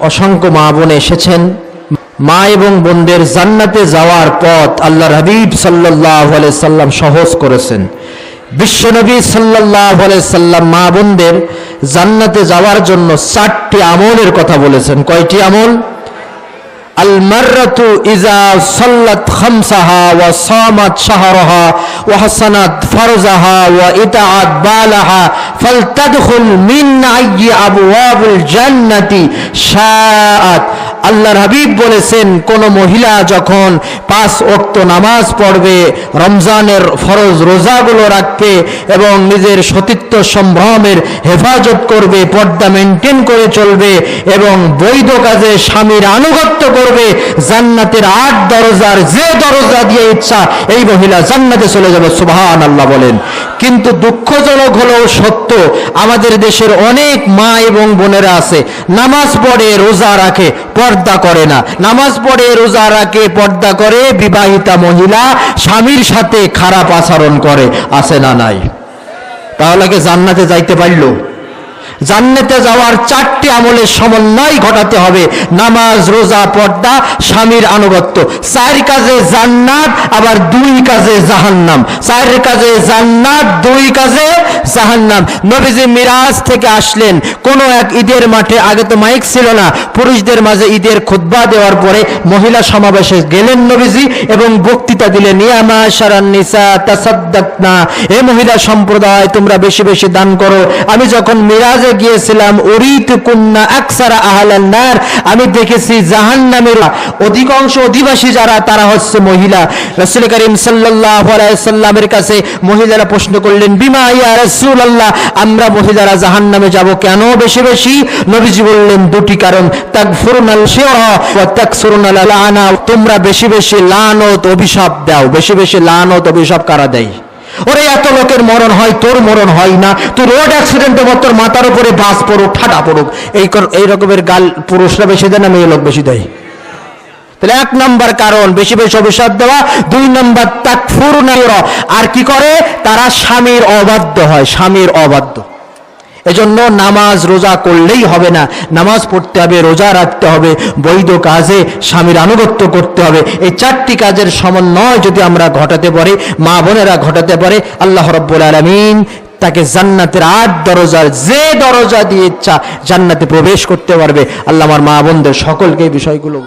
অসংখ্য মা বোন এসেছেন। মা এবং বোনদের জান্নাতে যাওয়ার পথ আল্লাহর হাবিব সাল্লাল্লাহু আলাইহি সাল্লাম সহজ করেছেন। বিশ্বনবী সাল্লাল্লাহু আলাইহি সাল্লাম মা বোনদের জান্নাতে যাওয়ার জন্য 4টি আমলের কথা বলেছেন। কয়টি আমল? আল মাররাতু ইজা সাল্লাত খামসাহা ওয়া সামাত শাহরাহা ওয়া হাসানাত ফারজাহা ওয়া ইতাআত বালাহা ফালতাদখুল মিন আইয়ি আবওয়াবিল জান্নাতি শাআত। আল্লাহর হাবিব বলেছেন, কোন মহিলা যখন 5 ওয়াক্ত নামাজ পড়বে, রমজানের ফরজ রোজাগুলো রাখবে এবং নিজের সতীত্ব সম্ভ্রমের হেফাজত করবে, পর্দা মেনটেন করে চলবে এবং বৈধ কাজে স্বামীর আনুগত্য করবে, জান্নাতের 8 দরজার যে দরজা দিয়ে ইচ্ছা এই মহিলা জান্নাতে চলে যাবে। সুবহানাল্লাহ বলেন। কিন্তু দুঃখজনক হলেও সত্য, আমাদের দেশের অনেক মা এবং বোনেরা আছে, নামাজ পড়ে রোজা রাখে, পর্দা করে না। নামাজ পড়ে রোজা রাখে, পর্দা করে, বিবাহিতা মহিলা স্বামীর সাথে খারাপ আচরণ করে, আছে না নাই? তাহলে কি জান্নাতে যাইতে পারল? জান্নাতে যাওয়ার 4টি আমলের সমন্বয় ঘটাতে হবে। নামাজ, রোজা, পর্দা, স্বামীর আনুগত্য। 4 কাজে জান্নাত, আবার 2 কাজে জাহান্নাম। 4 কাজে জান্নাত, 2 কাজে জাহান্নাম। নবীজি মিরাজ থেকে আসলেন কোন এক ঈদের মাঠে, আগে তো মাইক ছিল না, পুরুষদের মাঝে ঈদের খুতবা দেওয়ার পরে মহিলা সমাবেশে গেলেন নবীজি এবং বক্তৃতা দিলেন, ইয়া মাশারান নিসা তাসাদ্দাকনা, হে মহিলা সম্প্রদায় তোমরা বেশি বেশি দান করো। আমি যখন মিরাজে গিয়েছিলাম, উরিতু কুন্না আকসারা আহলান নার, আমি দেখেছি জাহান্নামের অধিকাংশ অধিবাসী যারা, তারা হচ্ছে মহিলা। রাসূল করিম সাল্লাল্লাহু আলাইহি সাল্লামের কাছে মহিলারা প্রশ্ন করলেন, বিমা ইয়া রাসূলুল্লাহ, আমরা মহিলারা জাহান্নামে যাব কেন বেশি বেশি? নবীজি বললেন 2টি কারণ, তাকফুরুনাল শিরা ওয়া তাকসুরুনাল লানা, তোমরা বেশি বেশি লানত অভিশাপ দাও। বেশি বেশি লানত অভিশাপ কারা দেয়? ওরে এত লোকের মরণ হয়, তোর মরণ হয় না? তুই রোড অ্যাক্সিডেন্টে তোর মাথার উপরে বাস পড়ুক, ঠাডা পড়ুক, এই রকমের গাল পুরুষরা বেশি দেয় না মেয়ে লোক বেশি দেয়? তাহলে 1 নাম্বার কারণ বেশি বেশি অভিশাপ দেওয়া। 2 নাম্বার তাকফুরুনা, আর কি করে? তারা স্বামীর অবাধ্য হয়, স্বামীর অবাধ্য। এজন্য নামাজ রোজা করলেই হবে না, নামাজ পড়তে হবে, রোজা রাখতে হবে, বৈধ কাজে স্বামীর আনুগত্য করতে হবে। এই 4টি কাজের সমন্বয় যদি আমরা ঘটাতে পারি, মা বোনেরা ঘটাতে পারে, আল্লাহ রাব্বুল আলামিন তাকে জান্নাতের 8 দরজার যে দরজা দিয়ে ইচ্ছা জান্নাতে প্রবেশ করতে পারবে। আল্লাহ আমার মা বোনদের সকলকে এই বিষয়গুলো